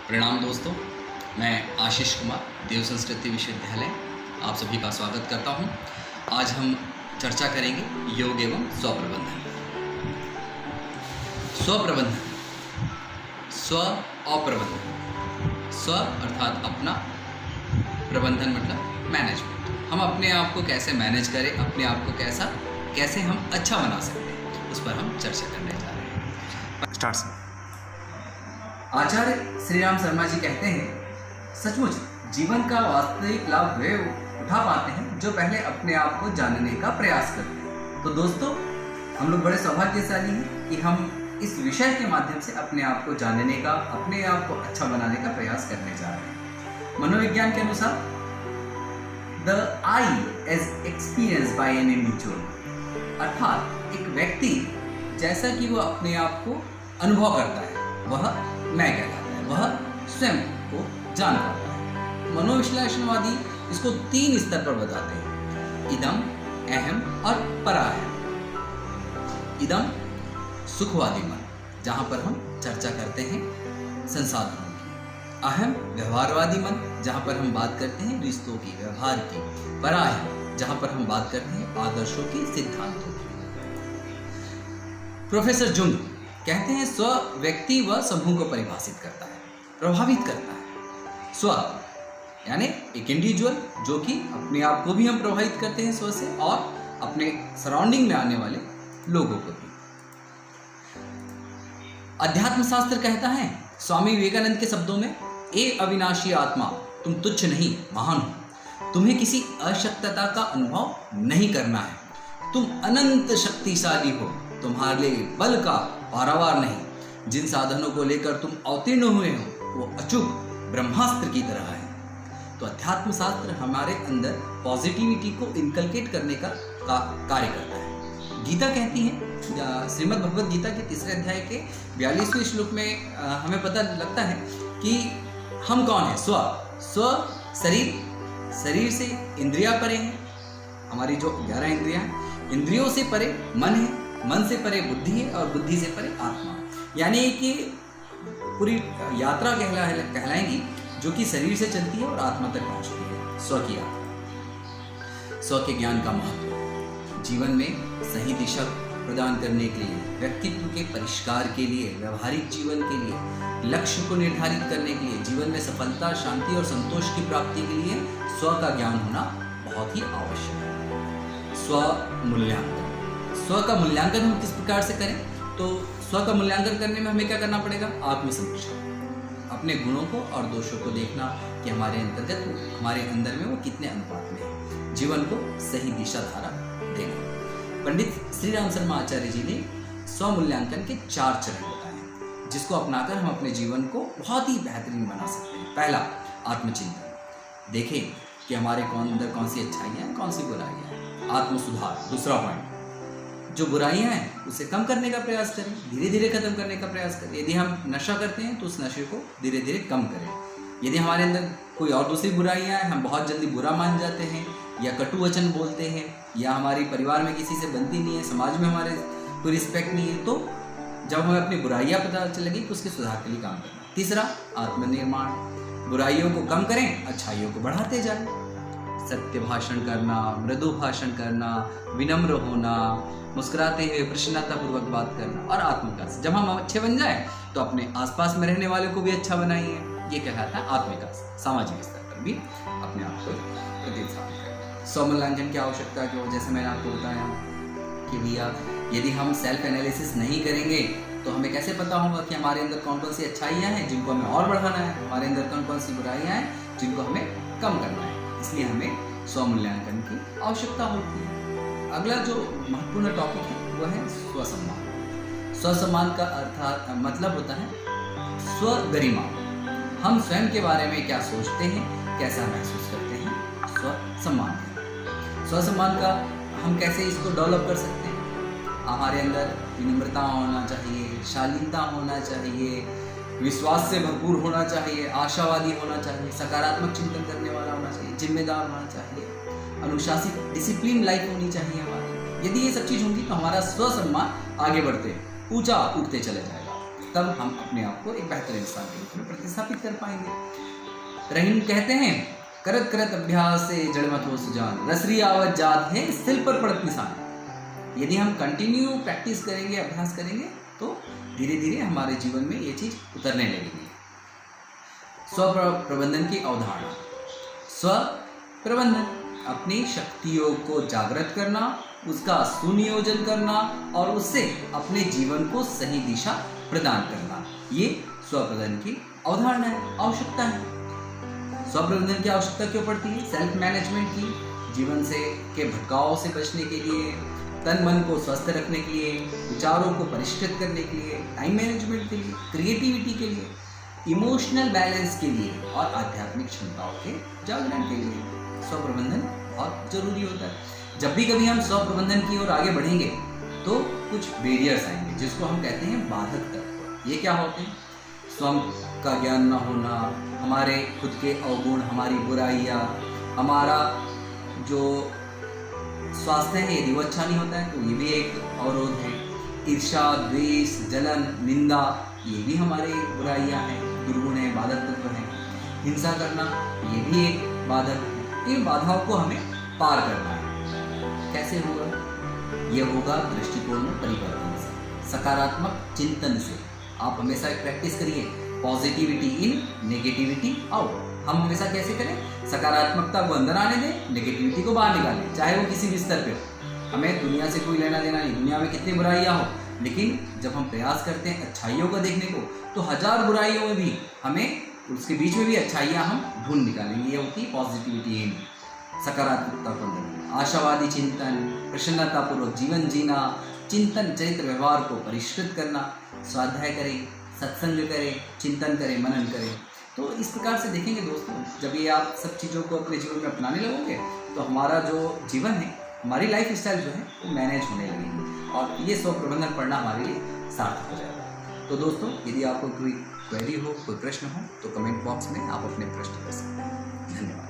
प्रणाम दोस्तों, मैं आशीष कुमार देव संस्कृति विश्वविद्यालय आप सभी का स्वागत करता हूं। आज हम चर्चा करेंगे योग एवं स्वप्रबंधन। स्वप्रबंधन, स्व और प्रबंधन। स्व अर्थात अपना, प्रबंधन मतलब मैनेजमेंट। हम अपने आप को कैसे मैनेज करें, अपने आप को कैसे हम अच्छा बना सकते हैं, उस पर हम चर्चा करने जा रहे हैं। स्टार्ट। आचार्य श्री राम शर्मा जी कहते हैं, सचमुच जीवन का वास्तविक लाभ वे उठा पाते हैं जो पहले अपने आप को जानने का प्रयास करते हैं। तो दोस्तों, हम लोग बड़े सौभाग्यशाली हैं कि हम इस विषय के माध्यम से अपने आप को जानने का, अपने आप को अच्छा बनाने का प्रयास करने जा रहे हैं। मनोविज्ञान के अनुसार the I as experience by an individual, अर्थात एक व्यक्ति जैसा कि वो अपने आप को अनुभव करता है वह मैं कहलाता है, वह स्वयं को जान पाता है। मनोविश्लेषणवादी इसको 3 स्तर पर बताते हैं: इदम, अहम और पराहम। इदम सुखवादी मन, जहां पर हम चर्चा करते हैं संसाधनों की। अहम व्यवहारवादी मन, जहां पर हम बात करते हैं रिश्तों की, व्यवहार की। पराहम, जहां पर हम बात करते हैं आदर्शों की, सिद्धांतों की। प्रोफेसर जुंग कहते हैं, स्व व्यक्ति व समूह को परिभाषित करता है, प्रभावित करता है। स्व यानी एक इंडिविजुअल जो कि अपने आप को भी हम प्रभावित करते हैं स्व से, और अपने सराउंडिंग में आने वाले लोगों को भी। अध्यात्म शास्त्र कहता है स्वामी विवेकानंद के शब्दों में, ए अविनाशी आत्मा, तुम तुच्छ नहीं महान हो। तुम्हें किसी अशक्तता का अनुभव नहीं करना है। तुम अनंत शक्तिशाली हो। तुम्हारे लिए बल का पारावार नहीं। जिन साधनों को लेकर तुम अवतीर्ण हुए हो वो अचूक ब्रह्मास्त्र की तरह है। तो अध्यात्म शास्त्र हमारे अंदर पॉजिटिविटी को इनकलकेट करने का कार्य करता है। गीता कहती है, श्रीमद् भगवद गीता के 3 अध्याय के 42वें श्लोक में हमें पता लगता है कि हम कौन है। स्व शरीर से इंद्रियां परे हैं। हमारी जो 11 इंद्रियां हैं, इंद्रियों से परे मन है, मन से परे बुद्धि है, और बुद्धि से परे आत्मा। यानी कि पूरी यात्रा कहलाएंगी जो कि शरीर से चलती है और आत्मा तक पहुंचती है। स्व की यात्रा, स्व के ज्ञान का महत्व जीवन में सही दिशा प्रदान करने के लिए, व्यक्तित्व के परिष्कार के लिए, व्यवहारिक जीवन के लिए, लक्ष्य को निर्धारित करने के लिए, जीवन में सफलता, शांति और संतोष की प्राप्ति के लिए स्व का ज्ञान होना बहुत ही आवश्यक है। स्व मूल्यांकन, स्व का मूल्यांकन हम किस प्रकार से करें? तो स्व का मूल्यांकन करने में हमें क्या करना पड़ेगा? आत्मसमीक्षा, अपने गुणों को और दोषों को देखना कि हमारे अंदर में वो कितने अनुपात में है। जीवन को सही दिशा धारा देना। पंडित श्री राम शर्मा आचार्य जी ने स्व मूल्यांकन के 4 चरण बताए हैं, जिसको अपनाकर हम अपने जीवन को बहुत ही बेहतरीन बना सकते हैं। पहला, आत्मचिंतन, देखें कि हमारे अंदर कौन सी अच्छाइयाँ हैं, कौन सी बुराइयाँ हैं। आत्मसुधार, दूसरा पॉइंट, जो बुराइयां हैं उसे कम करने का प्रयास करें, धीरे धीरे खत्म करने का प्रयास करें। यदि हम नशा करते हैं तो उस नशे को धीरे धीरे कम करें। यदि हमारे अंदर कोई और दूसरी बुराइयां हैं, हम बहुत जल्दी बुरा मान जाते हैं, या कटु वचन बोलते हैं, या हमारी परिवार में किसी से बनती नहीं है, समाज में हमारे कोई रिस्पेक्ट नहीं है, तो जब हमें अपनी बुराइयां पता चलेगी तो उसके सुधार के लिए काम करना। तीसरा, आत्मनिर्माण, बुराइयों को कम करें, अच्छाइयों को बढ़ाते जाएं। सत्य भाषण करना, मृदु भाषण करना, विनम्र होना, मुस्कुराते हुए प्रसन्नतापूर्वक बात करना, और आत्मविकास। जब हम अच्छे बन जाए तो अपने आसपास में रहने वालों को भी अच्छा बनाइए। ये कहलाता है आत्मविकास। सामाजिक स्तर पर भी अपने आप को प्रतिस्थापित करें। स्व मूल्यांकन की आवश्यकता की वजह से मैंने आपको बताया कि भैया यदि हम सेल्फ एनालिसिस नहीं करेंगे तो हमें कैसे पता होगा कि हमारे अंदर कौन कौन सी अच्छाइयाँ हैं जिनको हमें और बढ़ाना है, हमारे अंदर कौन कौन सी बुराइयाँ हैं जिनको हमें कम करना है। इसलिए हमें स्व मूल्यांकन की आवश्यकता होती है। अगला जो महत्वपूर्ण टॉपिक है वह है स्वसम्मान। स्वसम्मान का मतलब होता है स्वगरिमा। हम स्वयं के बारे में क्या सोचते हैं, कैसा महसूस करते हैं, स्वसम्मान है। स्वसम्मान का हम कैसे इसको डेवलप कर सकते हैं? हमारे अंदर विनम्रता होना चाहिए, शालीनता होना चाहिए, विश्वास से भरपूर होना चाहिए, आशावादी होना चाहिए, सकारात्मक चिंतन करने वाला होना चाहिए, जिम्मेदार होना चाहिए, अनुशासित डिसिप्लिन लाइफ होनी चाहिए हमारी। यदि ये सब चीज़ होंगी तो हमारा स्वसम्मान आगे बढ़ते ऊंचा उठते चले जाएगा। तब हम अपने आप को एक बेहतर इंसान के रूप में प्रतिस्थापित कर पाएंगे। रहीम कहते हैं, करत करत अभ्यास से जड़ मत हो सुजान, रसरी आवत जात है सिल पर पड़त निशान। यदि हम कंटिन्यू प्रैक्टिस करेंगे, अभ्यास करेंगे, तो धीरे धीरे हमारे जीवन में ये चीज उतरने लगेगी। स्व प्रबंधन की अवधारणा। स्व प्रबंधन अपनी शक्तियों को जागृत करना, उसका सुनियोजन करना और उससे अपने जीवन को सही दिशा प्रदान करना, ये स्व प्रबंधन की अवधारणा है, आवश्यकता है। स्व प्रबंधन की आवश्यकता क्यों पड़ती है? सेल्फ मैनेजमेंट की, जीवन से के भटकाव से बचने के लिए, तन मन को स्वस्थ रखने के लिए, विचारों को परिष्कृत करने के लिए, टाइम मैनेजमेंट के लिए, क्रिएटिविटी के लिए, इमोशनल बैलेंस के लिए और आध्यात्मिक क्षमताओं के जागरण के लिए स्व प्रबंधन बहुत जरूरी होता है। जब भी कभी हम स्व प्रबंधन की ओर आगे बढ़ेंगे तो कुछ बैरियर्स आएंगे जिसको हम कहते हैं बाधक तत्व। ये क्या होते हैं? स्वयं का ज्ञान न होना, हमारे खुद के अवगुण, हमारी बुराइयाँ, हमारा जो स्वास्थ्य है यदि वो अच्छा नहीं होता है तो ये भी एक अवरोध है। ईर्ष्या, द्वेष, जलन, निंदा, ये भी हमारे बुराइयाँ हैं, दुर्गुण है, बाधक तत्व है। हिंसा करना ये भी एक बाधक है। इन बाधाओं को हमें पार करना है। कैसे होगा? ये होगा दृष्टिकोण में परिवर्तन से, सकारात्मक चिंतन से। आप हमेशा एक प्रैक्टिस करिए, पॉजिटिविटी इन, नेगेटिविटी आउट। हम हमेशा कैसे करें? सकारात्मकता को अंदर आने दें, नेगेटिविटी को बाहर निकालें, चाहे वो किसी भी स्तर पे हो। हमें दुनिया से कोई लेना देना नहीं, दुनिया में कितनी बुराइयां हो, लेकिन जब हम प्रयास करते हैं अच्छाइयों को देखने को, तो हजार बुराइयों में भी हमें उसके बीच में भी अच्छाइयाँ हम ढूंढ निकालेंगे। ये होती है पॉजिटिविटी इन, सकारात्मकता को अंदर, आशावादी चिंतन, प्रसन्नतापूर्वक जीवन जीना, चिंतन चरित्र व्यवहार को परिष्कृत करना, स्वाध्याय करें, सत्संग करें, चिंतन करें, मनन करें। तो इस प्रकार से देखेंगे दोस्तों, जब ये आप सब चीज़ों को अपने जीवन में अपनाने लगोगे तो हमारा जो जीवन है, हमारी लाइफ स्टाइल जो है वो मैनेज होने लगेगी और ये स्व प्रबंधन पढ़ना हमारे लिए सार्थक हो जाएगा। तो दोस्तों, यदि आपको कोई क्वेरी हो, कोई प्रश्न हो तो कमेंट बॉक्स में आप अपने प्रश्न कर सकते हैं। धन्यवाद।